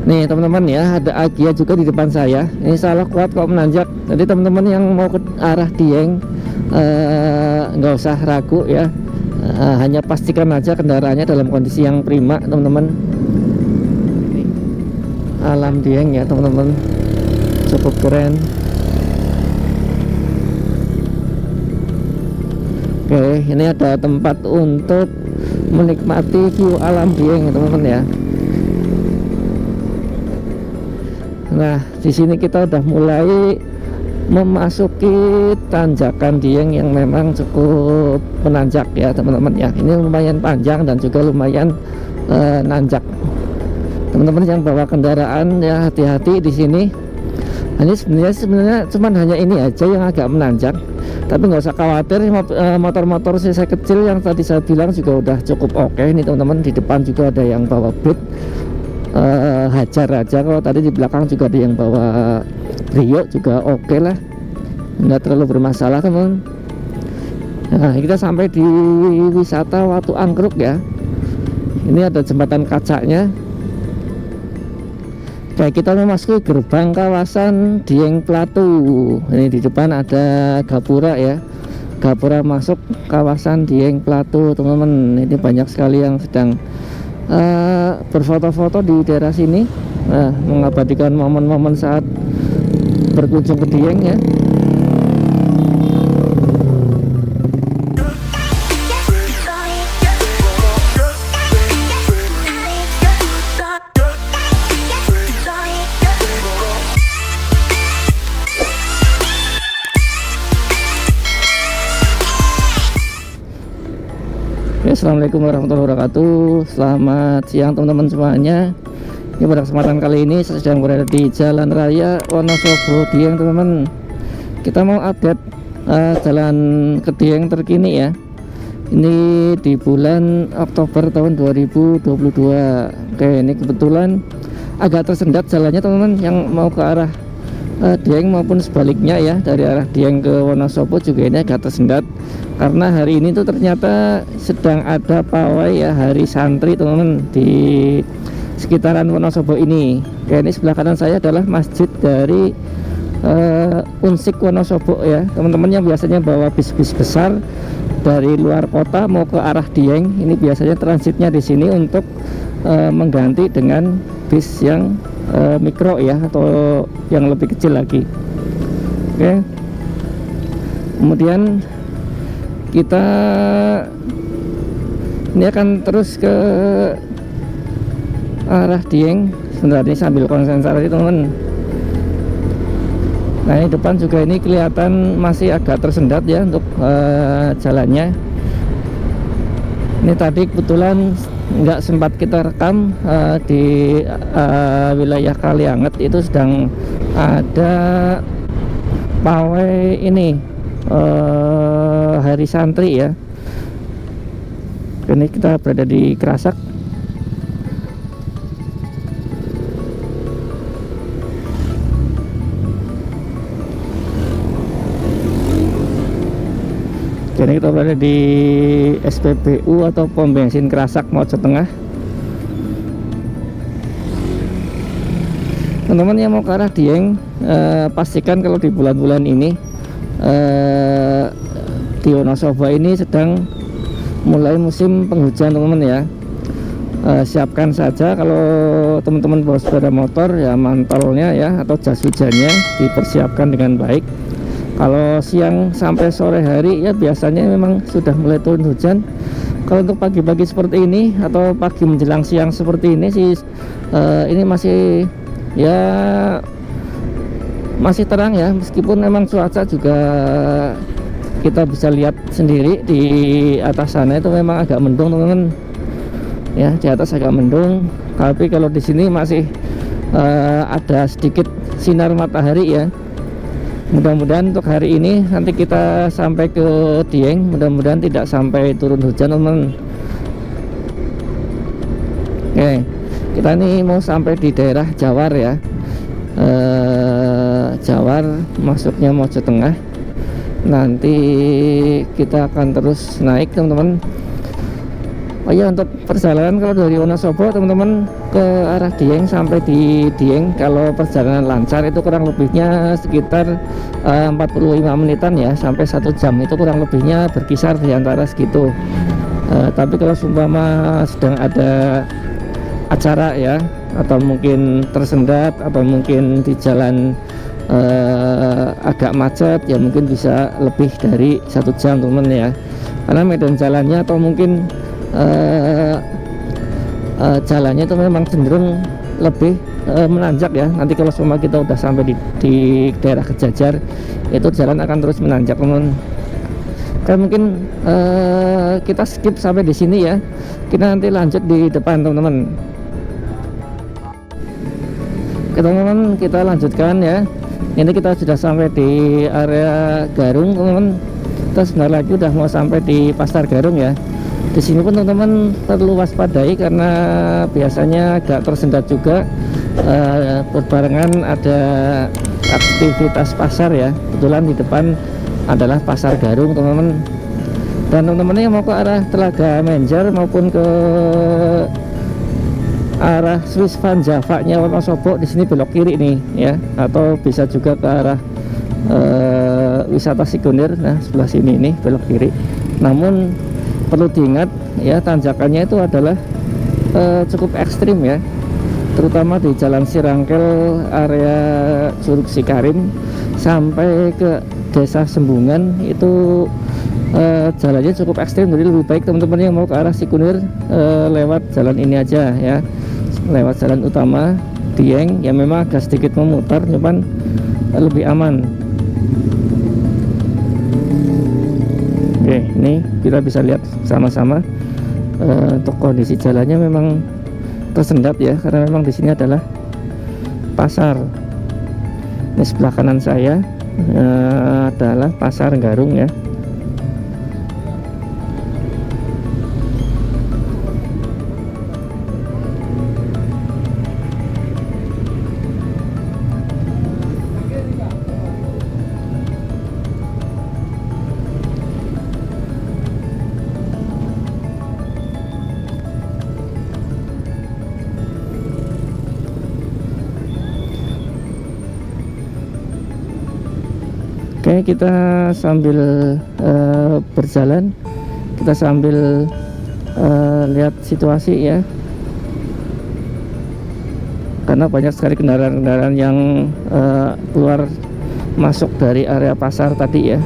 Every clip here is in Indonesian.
Nih teman-teman ya, ada Agia juga di depan saya. Ini salah kuat kok menanjak. Jadi teman-teman yang mau ke arah Dieng nggak usah ragu ya. Hanya pastikan aja kendaraannya dalam kondisi yang prima teman-teman. Alam Dieng ya teman-teman, cukup keren. Oke, ini ada tempat untuk menikmati view alam Dieng ya teman-teman ya. Nah, di sini kita udah mulai memasuki tanjakan Dieng yang memang cukup menanjak ya teman-teman ya. Ini lumayan panjang dan juga lumayan nanjak. Teman-teman yang bawa kendaraan ya hati-hati di sini. Ini sebenarnya cuman hanya ini aja yang agak menanjak. Tapi nggak usah khawatir, motor-motor cc kecil yang tadi saya bilang juga udah cukup oke. Ini teman-teman, di depan juga ada yang bawa Beat. Hajar aja. Kalau tadi di belakang juga ada yang bawa Brio juga oke lah, nggak terlalu bermasalah teman. Nah, kita sampai di wisata Watu Angkruk ya. Ini ada jembatan kacanya. Kayak kita memasuki gerbang kawasan Dieng Plateau. Ini di depan ada gapura ya, gapura masuk kawasan Dieng Plateau teman-teman. Ini banyak sekali yang sedang berfoto-foto di daerah sini, mengabadikan momen-momen saat berkunjung ke Dieng ya. Assalamualaikum warahmatullahi wabarakatuh. Selamat siang teman-teman semuanya. Ini pada kesempatan kali ini saya sedang berada di Jalan Raya Wonosobo Dieng teman-teman. Kita mau update jalan ke Dieng terkini ya. Ini di bulan Oktober tahun 2022. Oke, ini kebetulan agak tersendat jalannya teman-teman, yang mau ke arah Dieng maupun sebaliknya ya, dari arah Dieng ke Wonosobo juga ini agak tersendat karena hari ini tuh ternyata sedang ada pawai ya, hari santri teman-teman di sekitaran Wonosobo ini. Oke, ini sebelah kanan saya adalah masjid dari Unsik Wonosobo ya teman-teman, yang biasanya bawa bis-bis besar dari luar kota mau ke arah Dieng. Ini biasanya transitnya di sini untuk mengganti dengan bis yang mikro ya, atau yang lebih kecil lagi. Oke, kemudian kita ini akan terus ke arah Dieng. Sebentar, ini sambil konsentrasi teman-teman. Nah, ini depan juga ini kelihatan masih agak tersendat ya untuk jalannya. Ini tadi kebetulan nggak sempat kita rekam di wilayah Kalianget, itu sedang ada pawai ini hari santri ya. Ini kita berada di Kerasak. Jadi kita berada di SPBU atau pom bensin Kerasak Mojo Tengah. Teman-teman yang mau ke arah Dieng, pastikan kalau di bulan-bulan ini di Wonosobo ini sedang mulai musim penghujan teman-teman ya. Siapkan saja kalau teman-teman bawa sepeda motor ya, mantelnya ya atau jas hujannya dipersiapkan dengan baik. Kalau siang sampai sore hari ya biasanya memang sudah mulai turun hujan. Kalau untuk pagi-pagi seperti ini atau pagi menjelang siang seperti ini sih ini masih ya masih terang ya, meskipun memang cuaca juga kita bisa lihat sendiri di atas sana itu memang agak mendung teman-teman ya, di atas agak mendung. Tapi kalau di sini masih ada sedikit sinar matahari ya. Mudah-mudahan untuk hari ini nanti kita sampai ke Dieng, mudah-mudahan tidak sampai turun hujan teman-teman. Oke, kita ini mau sampai di daerah Jawar ya. Jawar masuknya Mojo Tengah. Nanti kita akan terus naik teman-teman. Oh ya, untuk perjalanan kalau dari Wonosobo teman-teman ke arah Dieng sampai di Dieng, kalau perjalanan lancar itu kurang lebihnya sekitar 45 menitan ya, sampai 1 jam, itu kurang lebihnya berkisar di antara segitu. Tapi kalau seumpama sedang ada acara ya, atau mungkin tersendat, atau mungkin di jalan agak macet ya, mungkin bisa lebih dari 1 jam teman ya, karena medan jalannya atau mungkin jalannya itu memang cenderung lebih menanjak ya. Nanti kalau semua kita udah sampai di daerah Kejajar, itu jalan akan terus menanjak teman. Kan mungkin kita skip sampai di sini ya, kita nanti lanjut di depan teman-teman. Oke teman-teman, kita lanjutkan ya. Ini kita sudah sampai di area Garung teman-teman. Kita sebentar lagi udah mau sampai di Pasar Garung ya. Di sini pun teman-teman perlu waspadai karena biasanya agak tersendat juga, berbarengan ada aktivitas pasar ya. Kebetulan di depan adalah Pasar Garung teman-teman. Dan teman-teman yang mau ke arah Telaga Menjer maupun ke arah Swiss Van Java-nya Wonosobo, di sini belok kiri nih ya, atau bisa juga ke arah wisata Sikunir. Nah, sebelah sini nih belok kiri. Namun perlu diingat ya, tanjakannya itu adalah cukup ekstrim ya, terutama di Jalan Sirangkel area Curug Sikarim sampai ke Desa Sembungan itu jalannya cukup ekstrim. Jadi lebih baik teman-teman yang mau ke arah Sikunir lewat jalan ini aja ya, lewat jalan utama Dieng yang memang agak sedikit memutar, cuman lebih aman. Oke, ini kita bisa lihat sama-sama untuk kondisi jalannya memang tersendat ya, karena memang di sini adalah pasar. Ini sebelah kanan saya adalah Pasar Garung ya. Oke, kita sambil berjalan, kita sambil lihat situasi ya, karena banyak sekali kendaraan-kendaraan yang keluar masuk dari area pasar tadi ya.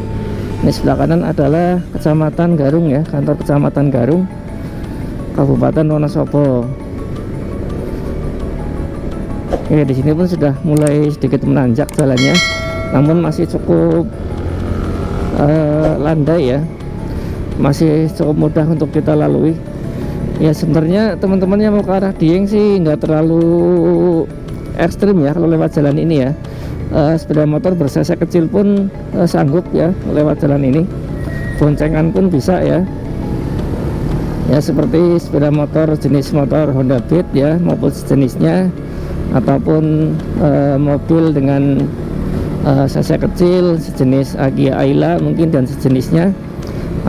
Ini sebelah kanan adalah Kecamatan Garung ya, kantor Kecamatan Garung, Kabupaten Wonosobo. Oke, di sini pun sudah mulai sedikit menanjak jalannya, namun masih cukup landai ya, masih cukup mudah untuk kita lalui ya. Sebenarnya teman-teman yang mau ke arah Dieng sih nggak terlalu ekstrim ya kalau lewat jalan ini ya. Sepeda motor ber-cc kecil pun sanggup ya lewat jalan ini, boncengan pun bisa ya. Ya seperti sepeda motor jenis motor Honda Beat ya maupun sejenisnya, ataupun mobil dengan cc kecil sejenis Agya Ayla mungkin dan sejenisnya,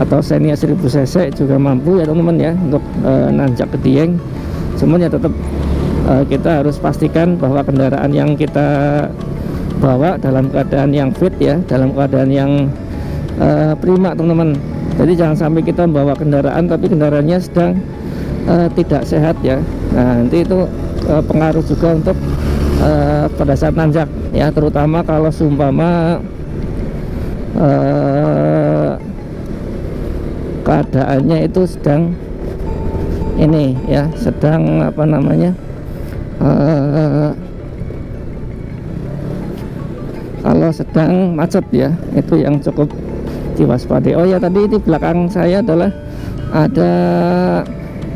atau Xenia 1000 cc juga mampu ya teman-teman ya untuk nanjak ke Dieng. Cuman ya tetap kita harus pastikan bahwa kendaraan yang kita bawa dalam keadaan yang fit ya, dalam keadaan yang prima teman-teman. Jadi jangan sampai kita membawa kendaraan tapi kendaraannya sedang tidak sehat ya. Nah nanti itu pengaruh juga untuk pada saat nanjak ya, terutama kalau seumpama keadaannya itu sedang ini ya, sedang apa namanya, kalau sedang macet ya, itu yang cukup diwaspadai. Oh ya, tadi di belakang saya adalah ada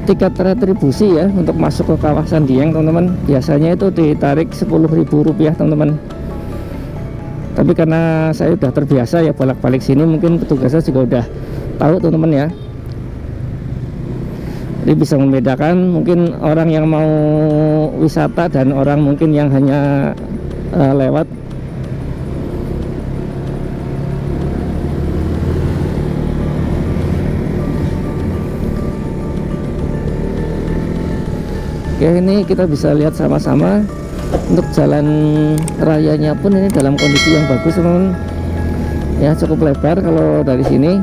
tiket retribusi ya untuk masuk ke kawasan Dieng teman-teman. Biasanya itu ditarik Rp10.000 teman-teman, tapi karena saya udah terbiasa ya bolak-balik sini, mungkin petugasnya juga udah tahu teman-teman ya. Jadi bisa membedakan mungkin orang yang mau wisata dan orang mungkin yang hanya lewat. Oke, ini kita bisa lihat sama-sama untuk jalan rayanya pun ini dalam kondisi yang bagus teman-teman ya, cukup lebar. Kalau dari sini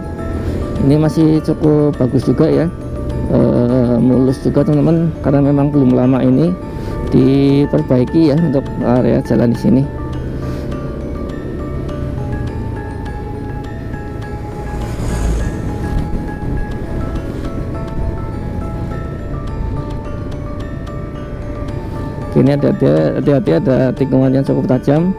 ini masih cukup bagus juga ya, mulus juga teman-teman, karena memang belum lama ini diperbaiki ya untuk area jalan di sini. Ini hati-hati, ada tikungan yang cukup tajam.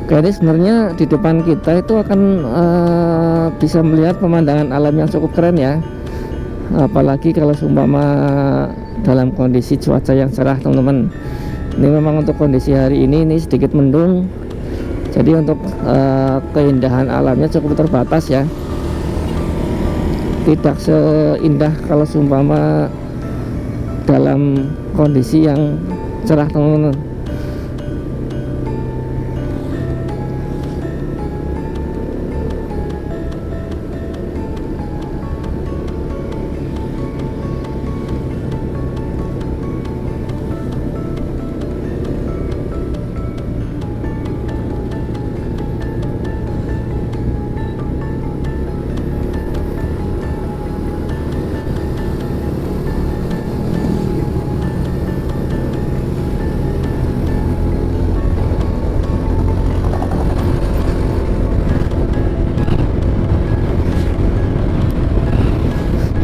Oke, ini sebenarnya di depan kita itu akan bisa melihat pemandangan alam yang cukup keren ya, apalagi kalau seumpama dalam kondisi cuaca yang cerah teman-teman. Ini memang untuk kondisi hari ini sedikit mendung, jadi untuk keindahan alamnya cukup terbatas ya, tidak seindah kalau seumpama dalam kondisi yang cerah teman-teman.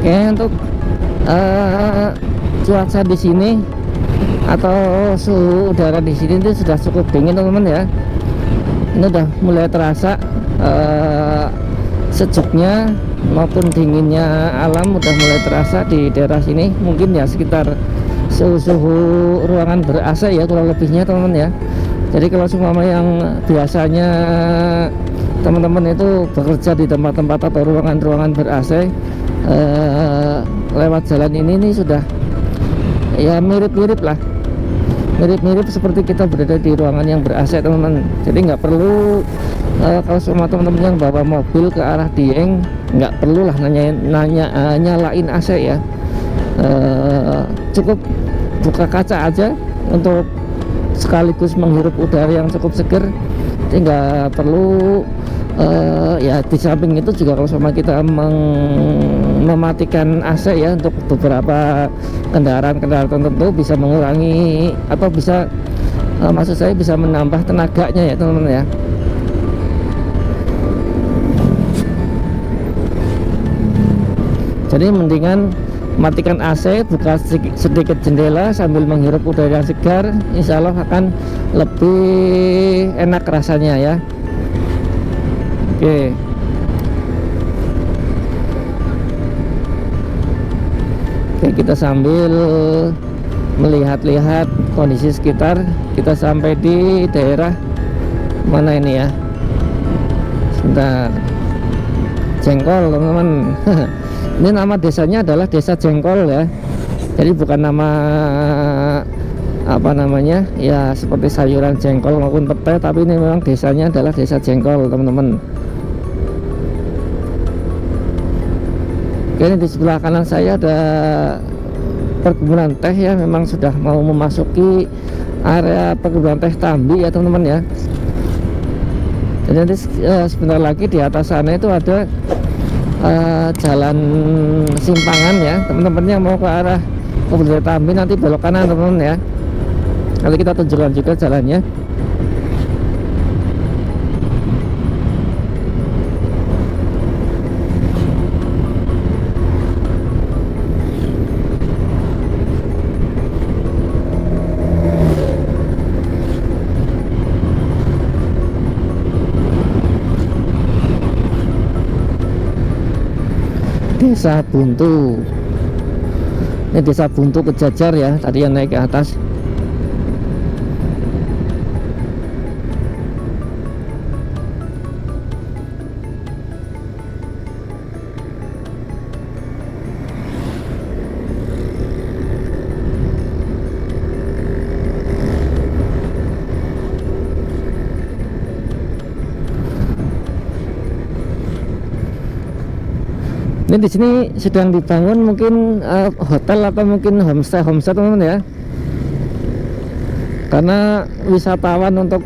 Oke, untuk cuaca di sini atau suhu udara di sini itu sudah cukup dingin teman-teman ya. Ini udah mulai terasa sejuknya maupun dinginnya alam udah mulai terasa di daerah sini. Mungkin ya sekitar suhu ruangan ber-AC ya kurang lebihnya teman-teman ya. Jadi kalau semua yang biasanya teman-teman itu bekerja di tempat-tempat atau ruangan-ruangan ber-AC, lewat jalan ini sudah ya mirip-mirip lah, mirip-mirip seperti kita berada di ruangan yang ber-AC teman-teman. Jadi nggak perlu kalau semua teman-teman yang bawa mobil ke arah Dieng, nggak perlu lah nyalain AC ya, cukup buka kaca aja untuk sekaligus menghirup udara yang cukup seger. Jadi nggak perlu ya di samping itu juga kalau sama kita mematikan AC ya, untuk beberapa kendaraan-kendaraan tertentu bisa mengurangi atau bisa maksud saya bisa menambah tenaganya ya teman-teman ya. Jadi mendingan matikan AC, buka sedikit jendela sambil menghirup udara yang segar, insya Allah akan lebih enak rasanya ya. Oke. Oke, kita sambil melihat-lihat kondisi sekitar. Kita sampai di daerah mana ini ya? Sebentar. Jengkol teman-teman. Ini nama desanya adalah Desa Jengkol ya. Jadi bukan nama apa namanya ya seperti sayuran jengkol maupun petai, tapi ini memang desanya adalah Desa Jengkol teman-teman. Ini di sebelah kanan saya ada perkebunan teh ya, memang sudah mau memasuki area perkebunan teh Tambi ya teman-teman ya. Dan nanti sebentar lagi di atas sana itu ada jalan simpangan ya, teman-teman yang mau ke arah perkebunan teh Tambi nanti belok kanan teman-teman ya. Nanti kita tunjukkan juga jalannya. Desa Buntu. Ini Desa Buntu Kejajar ya, tadi yang naik ke atas. Ini di sini sedang dibangun mungkin hotel atau mungkin homestay teman-teman ya. Karena wisatawan untuk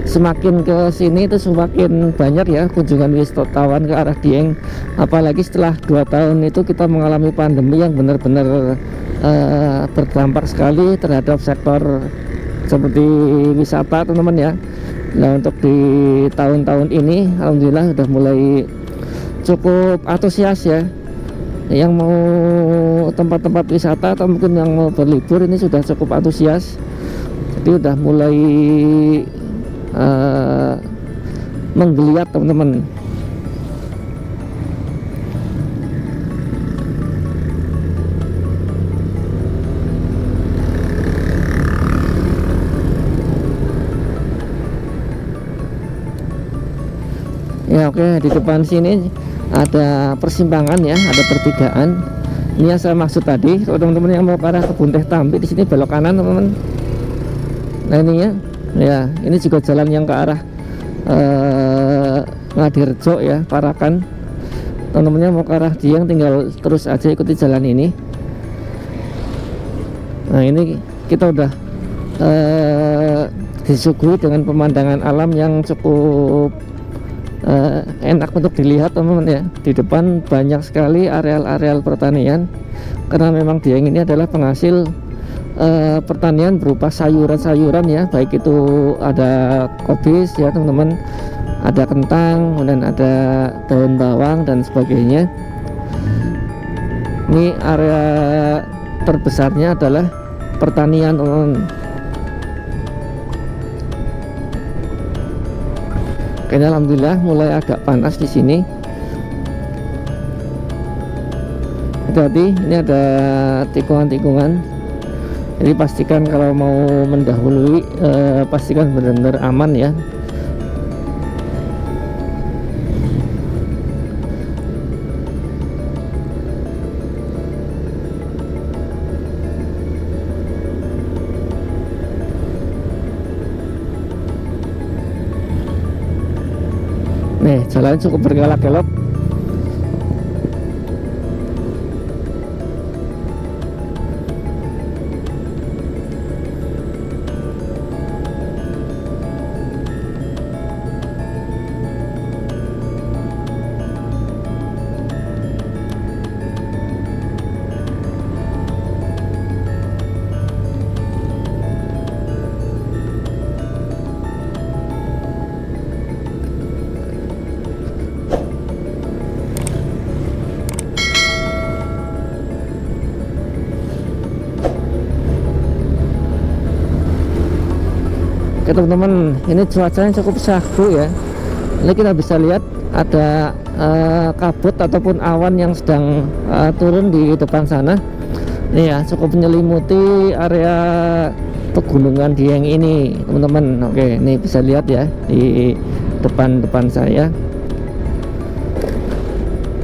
semakin ke sini itu semakin banyak ya kunjungan wisatawan ke arah Dieng. Apalagi setelah 2 tahun itu kita mengalami pandemi yang benar-benar berdampak sekali terhadap sektor seperti wisata teman-teman ya. Nah untuk di tahun-tahun ini alhamdulillah udah mulai cukup antusias ya, yang mau tempat-tempat wisata atau mungkin yang mau berlibur ini sudah cukup antusias. Jadi udah mulai menggeliat teman-teman. Ya oke, di depan sini ada persimpangan ya, ada pertigaan. Ini yang saya maksud tadi, kalau teman-teman yang mau ke arah Kebun Teh Tambi di sini belok kanan teman-teman. Nah ini ya, ini juga jalan yang ke arah Ngadirjo ya, Parakan. Teman-temannya mau ke arah Dieng tinggal terus aja ikuti jalan ini. Nah ini kita udah disuguhi dengan pemandangan alam yang cukup enak untuk dilihat teman-teman ya. Di depan banyak sekali areal-areal pertanian, karena memang Dieng ini adalah penghasil pertanian berupa sayuran-sayuran ya, baik itu ada kobis ya teman-teman, ada kentang, kemudian ada daun bawang dan sebagainya. Ini area terbesarnya adalah pertanian teman-teman. Kayaknya alhamdulillah mulai agak panas di sini. Hati-hati, ini ada tikungan-tikungan. Jadi pastikan kalau mau mendahului pastikan benar-benar aman ya. Nih, jalan cukup berkelok-kelok. Oke teman-teman, ini cuacanya cukup syahdu ya. Ini kita bisa lihat ada kabut ataupun awan yang sedang turun di depan sana. Ini ya, cukup menyelimuti area pegunungan Dieng ini teman-teman. Oke, ini bisa lihat ya di depan saya.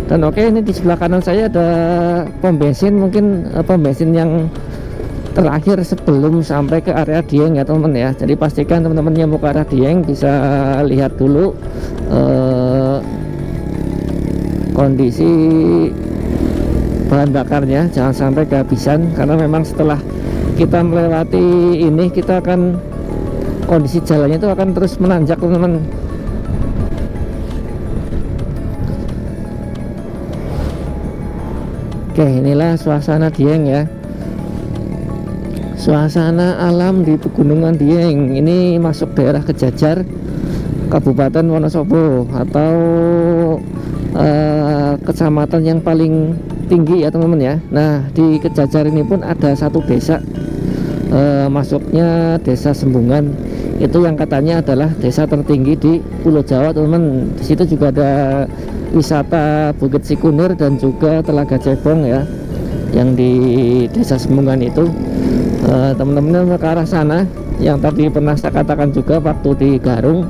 Dan oke, ini di sebelah kanan saya ada pom bensin, mungkin pom bensin yang terakhir sebelum sampai ke area Dieng ya teman-teman ya. Jadi pastikan teman-teman yang mau ke arah Dieng bisa lihat dulu kondisi bahan bakarnya, jangan sampai kehabisan, karena memang setelah kita melewati ini kita akan kondisi jalannya itu akan terus menanjak teman-teman. Oke, inilah suasana Dieng ya. Suasana alam di Pegunungan Dieng. Ini masuk daerah Kejajar, Kabupaten Wonosobo, atau kecamatan yang paling tinggi ya teman-teman ya. Nah di Kejajar ini pun ada satu desa, masuknya Desa Sembungan. Itu yang katanya adalah desa tertinggi di Pulau Jawa teman-teman. Di situ juga ada wisata Bukit Sikunir dan juga Telaga Cebong ya, yang di Desa Sembungan itu. Teman-teman ke arah sana, yang tadi pernah saya katakan juga waktu di Garung,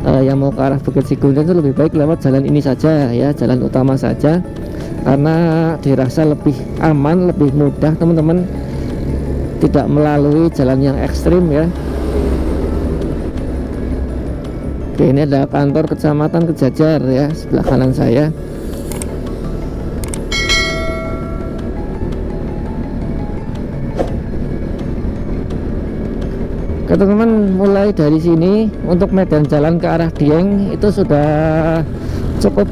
yang mau ke arah Bukit Sikunir itu lebih baik lewat jalan ini saja ya, jalan utama saja, karena dirasa lebih aman, lebih mudah teman-teman, tidak melalui jalan yang ekstrim ya. Oke, ini ada kantor kecamatan Kejajar ya, sebelah kanan saya. Oke teman-teman, mulai dari sini untuk medan jalan ke arah Dieng itu sudah cukup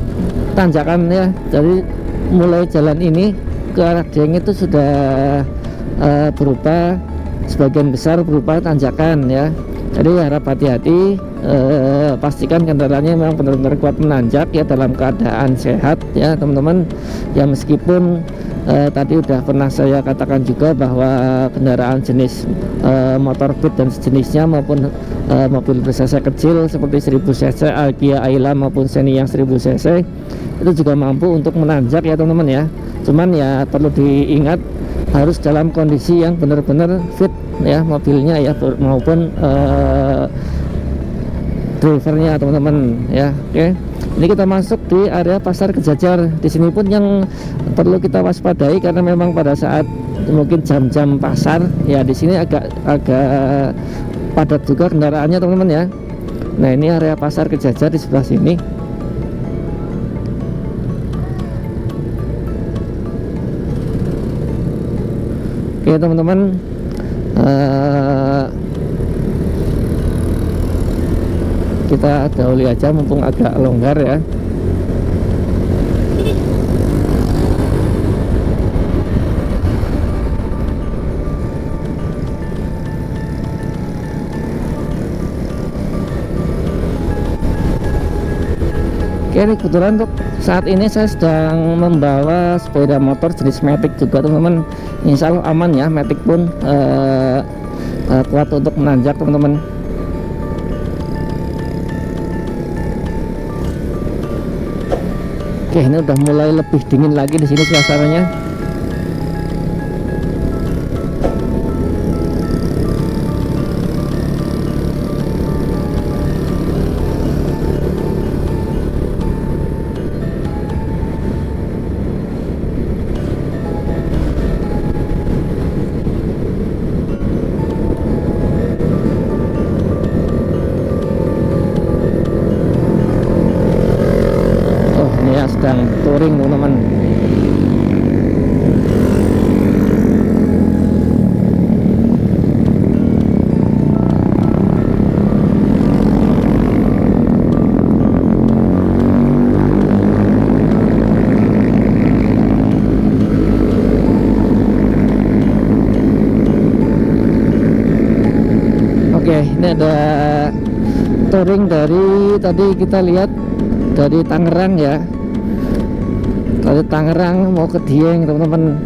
tanjakan ya. Jadi mulai jalan ini ke arah Dieng itu sudah berupa sebagian besar berupa tanjakan ya. Jadi harap hati-hati, pastikan kendaraannya memang benar-benar kuat menanjak ya, dalam keadaan sehat ya teman-teman. Ya meskipun tadi udah pernah saya katakan juga bahwa kendaraan jenis motor beat dan sejenisnya maupun mobil ber-cc kecil seperti 1000 cc Kia Ayla maupun Xenia yang 1000 cc itu juga mampu untuk menanjak ya teman-teman ya. Cuman ya perlu diingat harus dalam kondisi yang benar-benar fit ya mobilnya ya, maupun drivernya teman-teman ya. Oke, ini kita masuk di area pasar Kejajar. Di sini pun yang perlu kita waspadai karena memang pada saat mungkin jam-jam pasar ya, di sini agak padat juga kendaraannya teman-teman ya. Nah ini area pasar Kejajar di sebelah sini. Oke teman-teman, kita dahului aja mumpung agak longgar ya. Oke, ini kebetulan untuk saat ini saya sedang membawa sepeda motor jenis Matic juga teman-teman. Insya Allah aman ya, Matic pun kuat untuk menanjak teman-teman. Oke, ini udah mulai lebih dingin lagi di sini suasananya. Sedang touring teman-teman. Oke, ini ada touring dari tadi kita lihat dari Tangerang ya. Dari Tangerang mau ke Dieng teman-teman,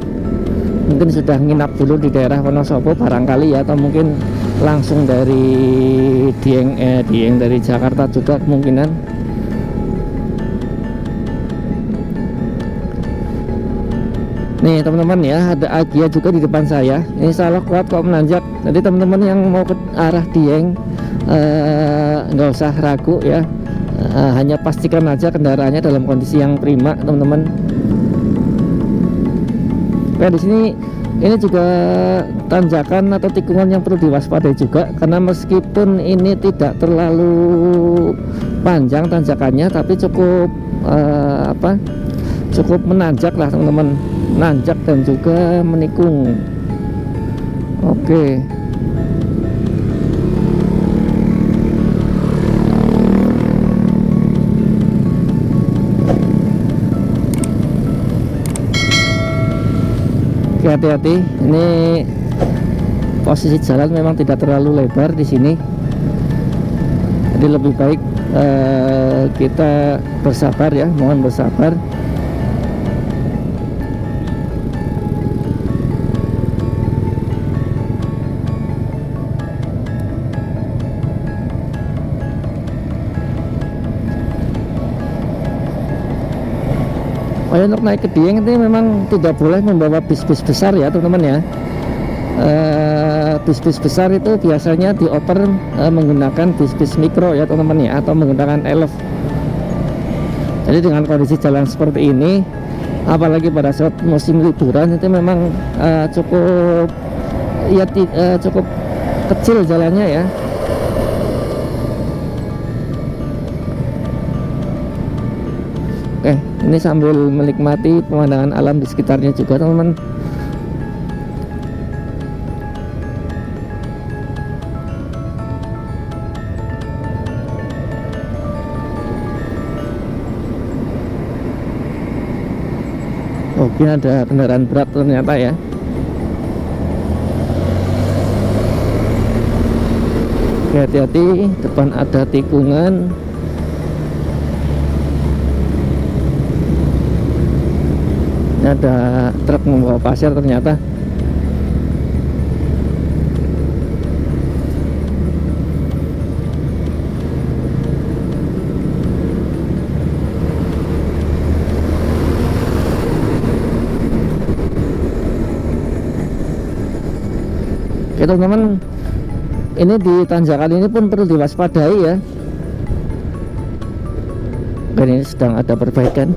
mungkin sudah nginap dulu di daerah Wonosobo barangkali ya, atau mungkin langsung dari Dieng dari Jakarta juga kemungkinan. Nih teman-teman ya, ada Agia juga di depan saya. Ini salah kuat kok menanjak. Jadi teman-teman yang mau ke arah Dieng nggak usah ragu ya. Hanya pastikan aja kendaraannya dalam kondisi yang prima teman-teman. Oke, di sini ini juga tanjakan atau tikungan yang perlu diwaspadai juga, karena meskipun ini tidak terlalu panjang tanjakannya, tapi cukup cukup menanjak lah teman-teman, menanjak dan juga menikung. Oke. Hati-hati, ini posisi jalan memang tidak terlalu lebar di sini, jadi lebih baik kita bersabar ya, mohon bersabar. Untuk naik ke Dieng itu memang tidak boleh membawa bis-bis besar ya teman-teman ya. Bis-bis besar itu biasanya dioper menggunakan bis-bis mikro ya teman-teman ya, atau menggunakan elf. Jadi dengan kondisi jalan seperti ini, apalagi pada saat musim liburan, itu memang cukup ya cukup kecil jalannya ya. Oke, ini sambil menikmati pemandangan alam di sekitarnya juga teman-teman. Oke, ada kendaraan berat ternyata ya. Oke, hati-hati, depan ada tikungan. Ini ada truk membawa pasir ternyata. Oke teman-teman, ini di tanjakan ini pun perlu diwaspadai ya. Dan ini sedang ada perbaikan.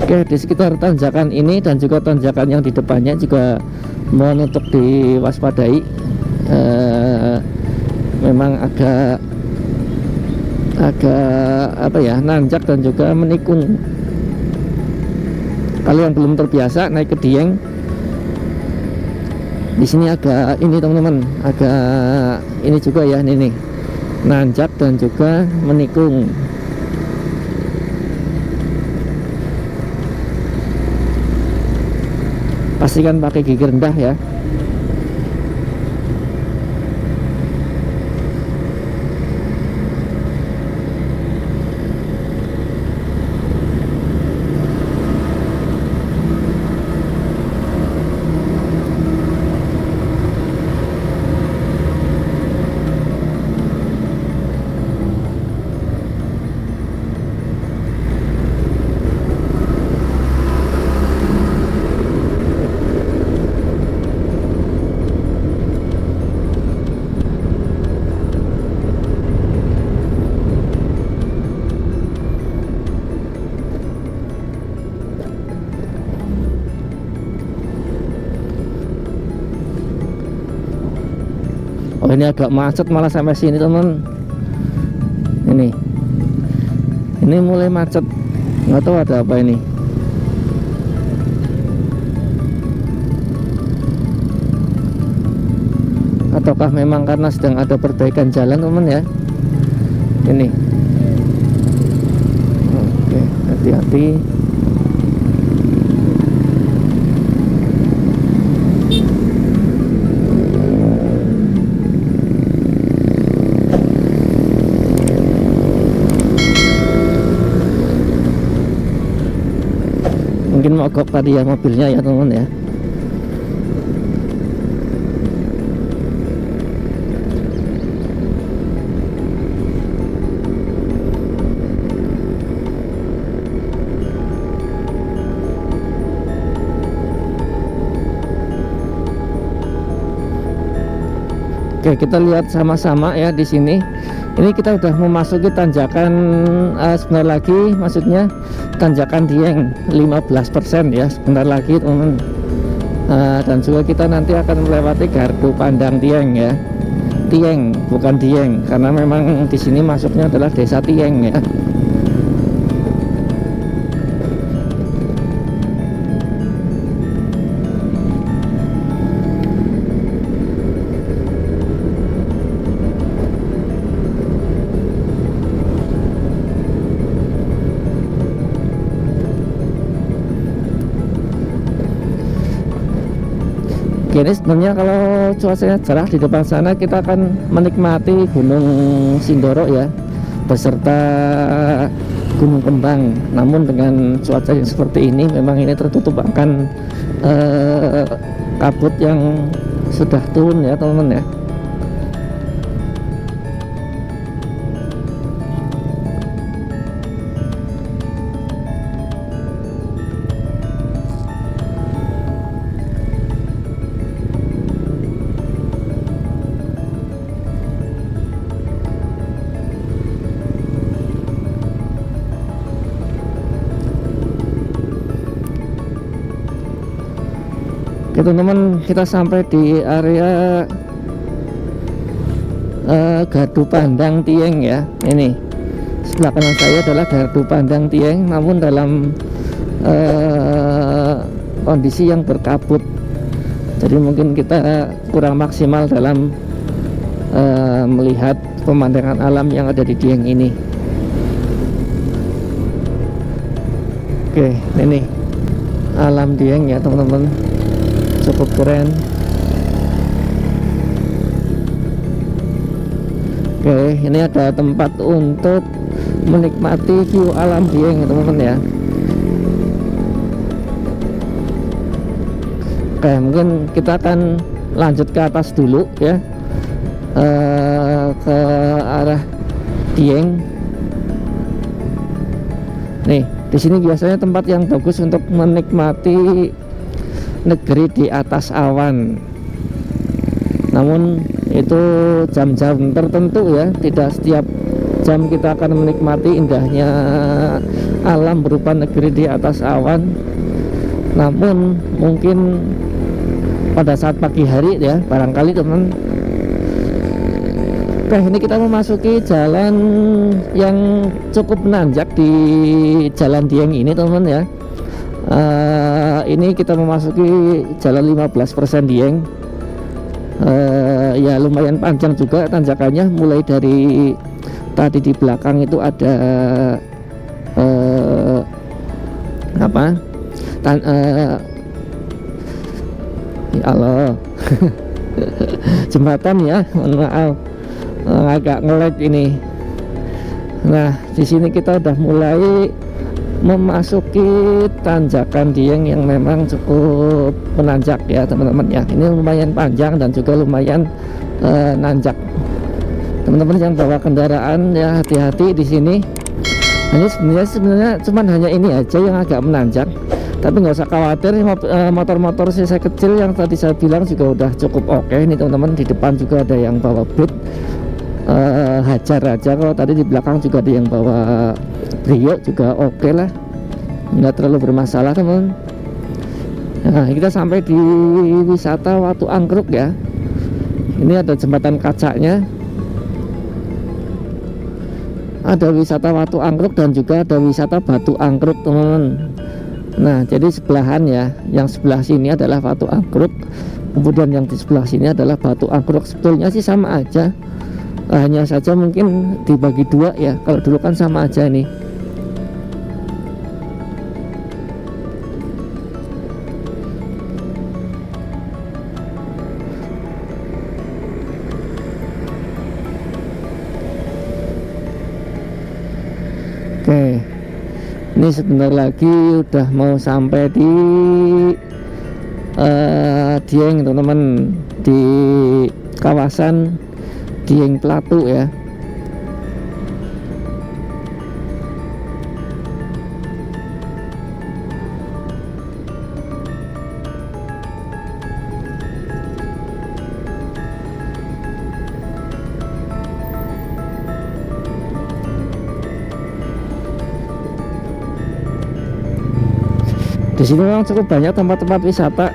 Oke, di sekitar tanjakan ini dan juga tanjakan yang di depannya juga mohon untuk diwaspadai. Memang agak apa ya, nanjak dan juga menikung. Kalau yang belum terbiasa naik ke Dieng, di sini agak ini teman-teman, agak ini juga ya, ini nih, nanjak dan juga menikung. Pastikan pakai gigi rendah ya. Oh, ini agak macet malah sampai sini teman. Ini mulai macet, nggak tahu ada apa ini. Ataukah memang karena sedang ada perbaikan jalan teman ya. Ini oke, hati-hati. Mungkin mogok tadi ya mobilnya ya teman ya. Oke, kita lihat sama-sama ya di sini. Ini kita udah memasuki tanjakan sebentar lagi, maksudnya tanjakan Dieng 15% ya, sebentar lagi teman. Dan juga kita nanti akan melewati gardu pandang Dieng ya. Tieng bukan Dieng, karena memang di sini masuknya adalah desa Tieng ya. Ini sebenarnya kalau cuacanya cerah di depan sana kita akan menikmati Gunung Sindoro ya, beserta Gunung Kembang. Namun dengan cuaca yang seperti ini memang ini tertutup akan kabut yang sudah turun ya teman-teman ya. Oke teman-teman, kita sampai di area gardu pandang Tieng ya. Ini sebelah kanan saya adalah gardu pandang Tieng, namun dalam kondisi yang berkabut. Jadi mungkin kita kurang maksimal dalam melihat pemandangan alam yang ada di Dieng ini. Oke, ini alam Dieng ya teman-teman, cukup keren. Oke, ini ada tempat untuk menikmati view alam Dieng teman-teman ya. Oke, mungkin kita akan lanjut ke atas dulu ya, ke arah Dieng. Nih, di sini biasanya tempat yang bagus untuk menikmati negeri di atas awan. Namun itu jam-jam tertentu ya, tidak setiap jam kita akan menikmati indahnya alam berupa negeri di atas awan. Namun mungkin pada saat pagi hari ya, barangkali teman. Oke, ini kita memasuki jalan yang cukup menanjak di Jalan Dieng ini teman ya. Ini kita memasuki jalan 15% Dieng. Ya lumayan panjang juga tanjakannya, mulai dari tadi di belakang itu ada ya Allah jembatan ya, mohon maaf, agak ngelag ini. Nah, di sini kita udah mulai memasuki tanjakan Dieng yang memang cukup menanjak ya teman-teman ya. Ini lumayan panjang dan juga lumayan nanjak. Teman-teman yang bawa kendaraan ya, hati-hati di sini. Ini sebenarnya cuman hanya ini aja yang agak menanjak, tapi nggak usah khawatir. Motor-motor cc kecil yang tadi saya bilang juga udah cukup oke. Ini teman-teman, di depan juga ada yang bawa Beat, hajar aja. Kalau tadi di belakang juga ada yang bawa Brio, juga oke lah, nggak terlalu bermasalah teman. Nah, kita sampai di wisata Watu Angkruk ya. Ini ada jembatan kacanya, ada wisata Watu Angkruk dan juga ada wisata Batu Angkruk teman-teman. Nah, jadi sebelahan ya, yang sebelah sini adalah Watu Angkruk, kemudian yang di sebelah sini adalah Batu Angkruk. Sebetulnya sih sama aja, hanya saja mungkin dibagi dua ya. Kalau dulu kan sama aja ini. Oke, ini sebentar lagi udah mau sampai di Dieng teman-teman, di kawasan Dieng Platu ya. Di sini memang cukup banyak tempat-tempat wisata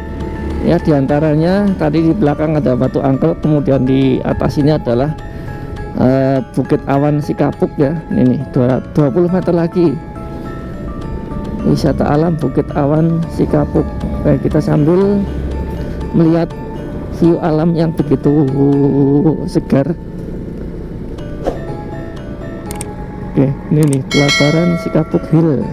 ya, diantaranya tadi di belakang ada Batu Angkruk, kemudian di atas ini adalah Bukit Awan Sikapuk ya. Ini 20 meter lagi wisata alam Bukit Awan Sikapuk. Oke, kita sambil melihat view alam yang begitu segar. Oke, ini nih pelataran Sikapuk Hill.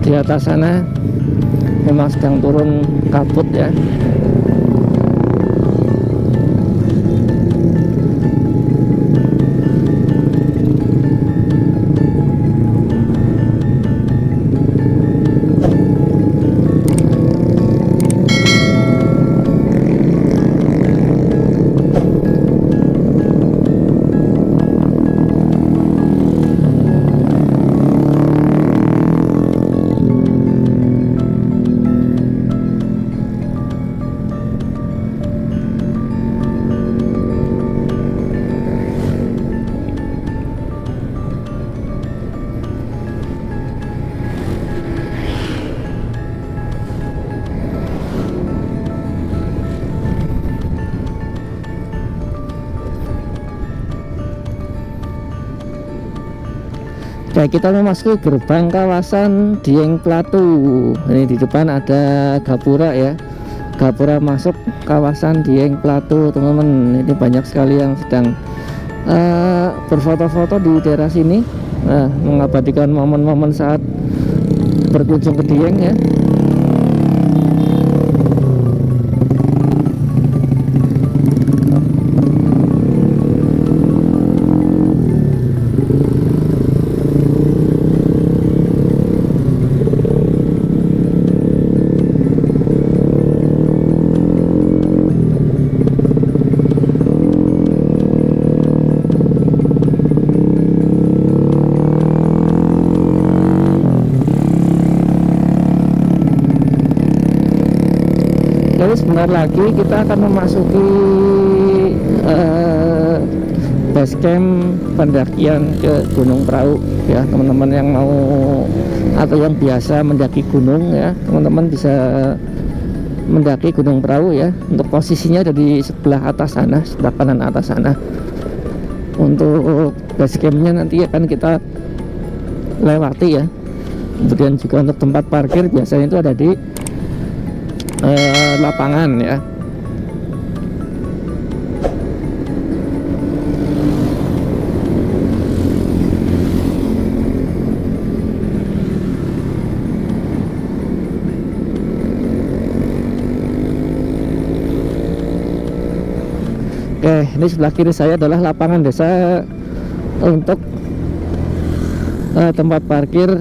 di atas sana memang sedang turun kabut ya. Oke, kita memasuki gerbang kawasan Dieng Plateau. Ini di depan ada gapura ya, gapura masuk kawasan Dieng Plateau teman-teman. Ini banyak sekali yang sedang berfoto-foto di daerah sini, mengabadikan momen-momen saat berkunjung ke Dieng ya. Jadi sebentar lagi kita akan memasuki base camp pendakian ke Gunung Prau ya, teman-teman yang mau atau yang biasa mendaki gunung ya, teman-teman bisa mendaki Gunung Prau ya. Untuk posisinya ada di sebelah atas sana, sebelah kanan atas sana. Untuk base campnya nanti akan kita lewati ya. Kemudian juga untuk tempat parkir biasanya itu ada di lapangan ya. Oke, ini sebelah kiri saya adalah lapangan desa untuk tempat parkir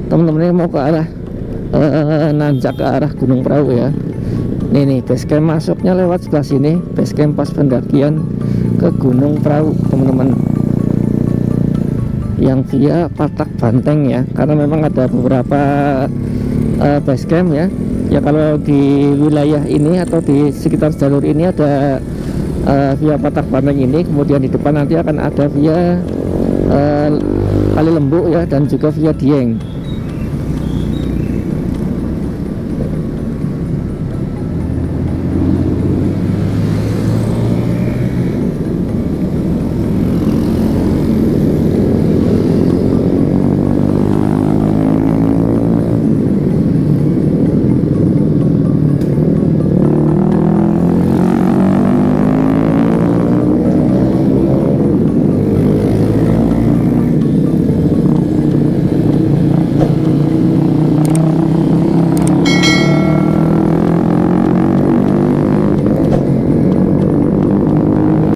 teman-teman yang mau ke arah nanjak ke arah Gunung Prau ya. Ini base camp masuknya lewat sebelah sini, base camp pas pendakian ke Gunung Prau teman-teman, yang via Patak Banteng ya. Karena memang ada beberapa base camp ya. Ya kalau di wilayah ini atau di sekitar jalur ini ada via Patak Banteng ini, kemudian di depan nanti akan ada via Kali Lembu ya, dan juga via Dieng.